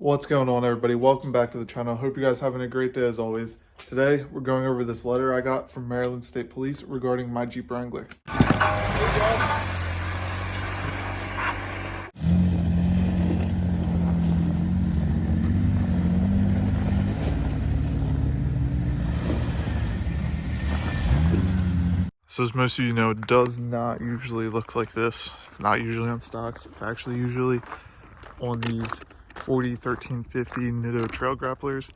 What's going on, everybody? Welcome back to the channel. Hope you guys are having a great day as always. Today we're going over this letter I got from Maryland State Police regarding my Jeep Wrangler. So as most of you know, it does not usually look like this. It's not usually on stocks. It's actually usually on these 40 1350 Nitto trail grapplers.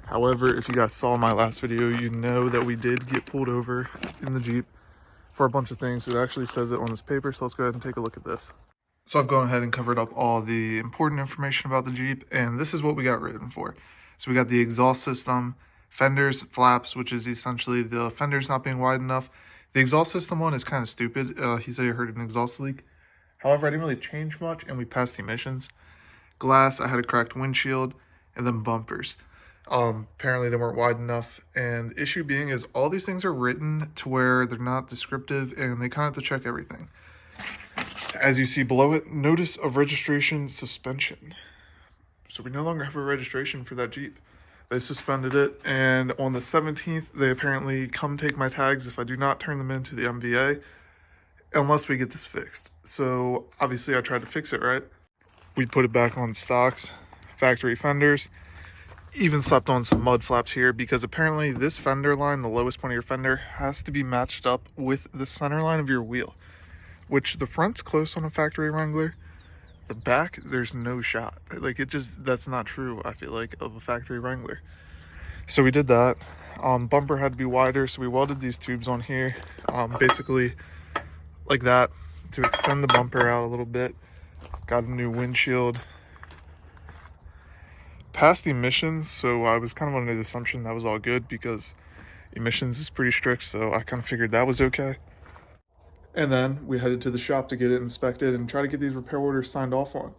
However, if you guys saw my last video, you know that we did get pulled over in the Jeep for a bunch of things. It actually says it on this paper, so let's go ahead and take a look at this. So I've gone ahead and covered up all the important information about the Jeep, and this is what we got written for. So we got the exhaust system, fenders, flaps, which is essentially the fenders not being wide enough. The exhaust system one is kind of stupid. He said he heard an exhaust leak. However, I didn't really change much, and we passed the emissions. Glass, I had a cracked windshield, and then bumpers. Apparently they weren't wide enough, and issue being is all these things are written to where they're not descriptive, and they kind of have to check everything. As you see below it, notice of registration suspension. So we no longer have a registration for that Jeep. They suspended it, and on the 17th, they apparently come take my tags if I do not turn them into the MVA, unless we get this fixed. So obviously I tried to fix it, right? We put it back on stocks, factory fenders, even slapped on some mud flaps here because apparently this fender line, the lowest point of your fender, has to be matched up with the center line of your wheel, which the front's close on a factory Wrangler. The back, there's no shot. Like, it just, that's not true, I feel like, of a factory Wrangler. So we did that. Bumper had to be wider, so we welded these tubes on here, basically like that, to extend the bumper out a little bit. Got a new windshield. Passed emissions, so I was kind of under the assumption that was all good because emissions is pretty strict, so I kind of figured that was okay. And then we headed to the shop to get it inspected and try to get these repair orders signed off on.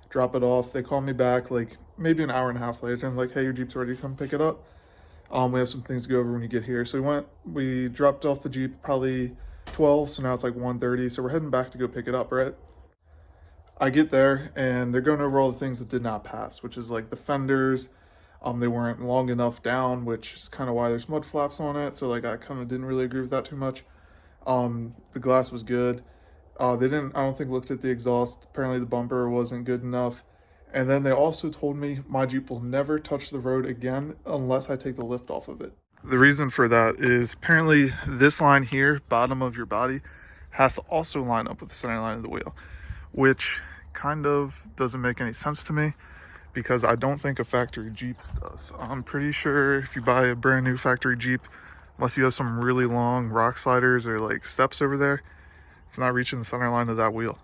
Drop it off. They called me back like maybe an hour and a half later and like, hey, your Jeep's ready to come pick it up. We have some things to go over when you get here. So we dropped off the Jeep probably 12, so now it's like 1:30, so we're heading back to go pick it up, right? I get there and they're going over all the things that did not pass, which is like the fenders. They weren't long enough down, which is kind of why there's mud flaps on it. So like I kind of didn't really agree with that too much. The glass was good. I don't think looked at the exhaust. Apparently the bumper wasn't good enough. And then they also told me my Jeep will never touch the road again unless I take the lift off of it. The reason for that is apparently this line here, bottom of your body, has to also line up with the center line of the wheel, which kind of doesn't make any sense to me because I don't think a factory Jeep does. I'm pretty sure if you buy a brand new factory Jeep, unless you have some really long rock sliders or like steps over there, it's not reaching the center line of that wheel.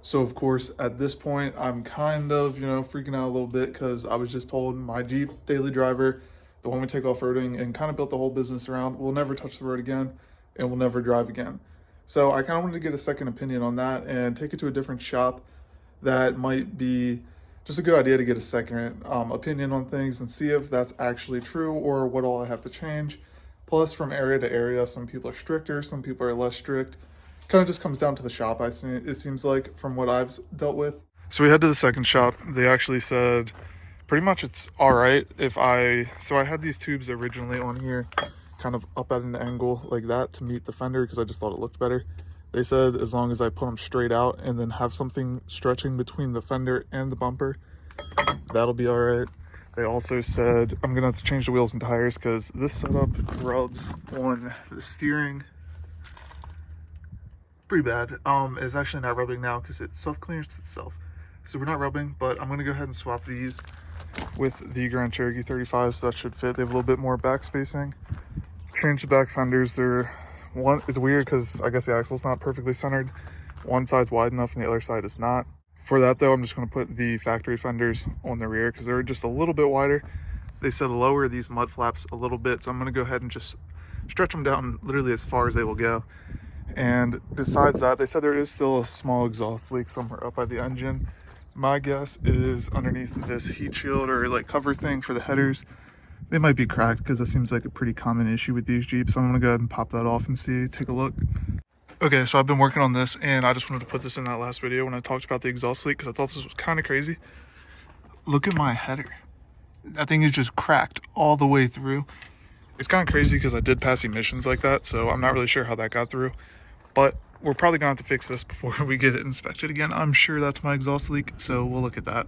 So of course, at this point, I'm kind of, freaking out a little bit because I was just told my Jeep daily driver, the one we take off-roading and kind of built the whole business around, will never touch the road again and will never drive again. So I kind of wanted to get a second opinion on that and take it to a different shop. That might be just a good idea to get a second opinion on things and see if that's actually true or what all I have to change. Plus, from area to area, some people are stricter, some people are less strict. Kind of just comes down to the shop, it seems like, from what I've dealt with. So we head to the second shop. They actually said pretty much it's all right if so I had these tubes originally on here, kind of up at an angle like that to meet the fender because I just thought it looked better. They said as long as I put them straight out and then have something stretching between the fender and the bumper, that'll be all right. They also said I'm gonna have to change the wheels and tires because this setup rubs on the steering pretty bad. It's actually not rubbing now because it self-clears itself. So we're not rubbing, but I'm gonna go ahead and swap these with the Grand Cherokee 35, so that should fit. They have a little bit more back spacing. Change the back fenders. It's weird because I guess the axle's not perfectly centered. One side's wide enough and the other side is not. For that though, I'm just gonna put the factory fenders on the rear because they're just a little bit wider. They said lower these mud flaps a little bit, so I'm gonna go ahead and just stretch them down literally as far as they will go. And besides that, they said there is still a small exhaust leak somewhere up by the engine. My guess is underneath this heat shield or like cover thing for the headers. They might be cracked because it seems like a pretty common issue with these Jeeps. So I'm gonna go ahead and pop that off and take a look. Okay, so I've been working on this and I just wanted to put this in that last video when I talked about the exhaust leak because I thought this was kind of crazy. look at my header. That thing is just cracked all the way through. It's kind of crazy because I did pass emissions like that, so I'm not really sure how that got through. But we're probably going to have to fix this before we get it inspected again. I'm sure that's my exhaust leak, so we'll look at that.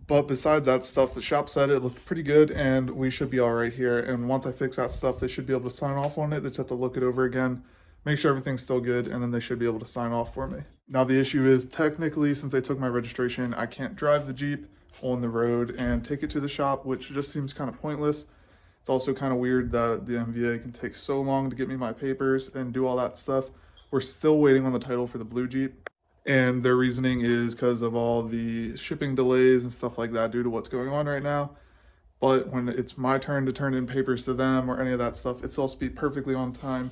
But besides that stuff, the shop said it looked pretty good and we should be all right here. And once I fix that stuff, they should be able to sign off on it. They just have to look it over again, make sure everything's still good, and then they should be able to sign off for me. Now the issue is, technically, since I took my registration, I can't drive the Jeep on the road and take it to the shop, which just seems kind of pointless. It's also kind of weird that the MVA can take so long to get me my papers and do all that stuff. We're still waiting on the title for the blue Jeep. And their reasoning is because of all the shipping delays and stuff like that due to what's going on right now. But when it's my turn to turn in papers to them or any of that stuff, it's supposed to be perfectly on time,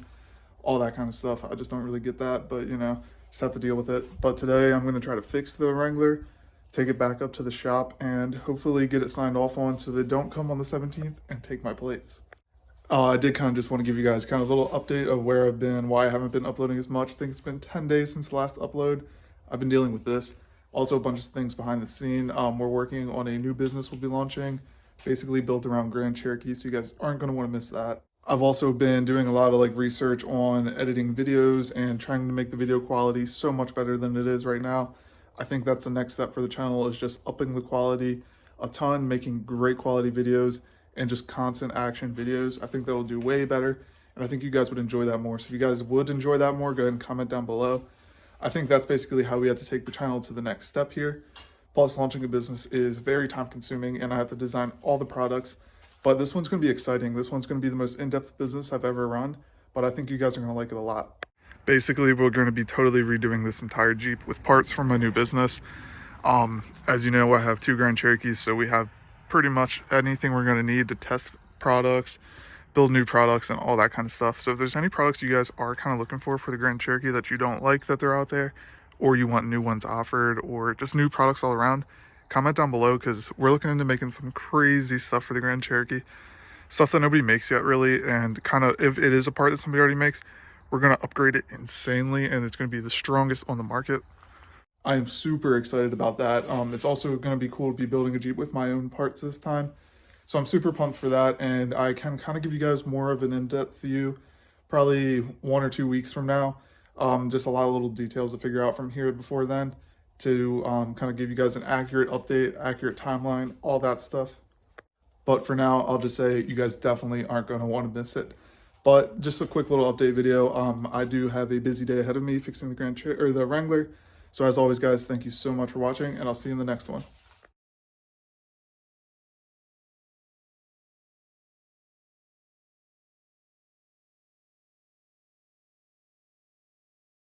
all that kind of stuff. I just don't really get that, but just have to deal with it. But today I'm going to try to fix the Wrangler, take it back up to the shop, and hopefully get it signed off on so they don't come on the 17th and take my plates. I did kind of just want to give you guys kind of a little update of where I've been, why I haven't been uploading as much. I think it's been 10 days since the last upload. I've been dealing with this. Also a bunch of things behind the scene. We're working on a new business we'll be launching, basically built around Grand Cherokee, so you guys aren't going to want to miss that. I've also been doing a lot of research on editing videos and trying to make the video quality so much better than it is right now. I think that's the next step for the channel, is just upping the quality a ton, making great quality videos, and just constant action videos. I think that'll do way better, and I think you guys would enjoy that more. So if you guys would enjoy that more, go ahead and comment down below. I think that's basically how we have to take the channel to the next step here. Plus, launching a business is very time consuming and I have to design all the products, but this one's going to be exciting. This one's going to be the most in-depth business I've ever run, but I think you guys are going to like it a lot. Basically, we're going to be totally redoing this entire Jeep with parts from my new business. As you know, I have 2 Grand Cherokees, so we have pretty much anything we're going to need to test products, build new products, and all that kind of stuff. So if there's any products you guys are kind of looking for the Grand Cherokee that you don't like that they're out there, or you want new ones offered, or just new products all around, comment down below, because we're looking into making some crazy stuff for the Grand Cherokee, stuff that nobody makes yet really. And kind of, if it is a part that somebody already makes, we're going to upgrade it insanely, and it's going to be the strongest on the market. I am super excited about that. It's also going to be cool to be building a Jeep with my own parts this time. So I'm super pumped for that, and I can kind of give you guys more of an in-depth view probably 1 or 2 weeks from now. Just a lot of little details to figure out from here before then to kind of give you guys an accurate update, accurate timeline, all that stuff. But for now, I'll just say you guys definitely aren't going to want to miss it. But just a quick little update video. I do have a busy day ahead of me fixing the Wrangler. So as always, guys, thank you so much for watching, and I'll see you in the next one.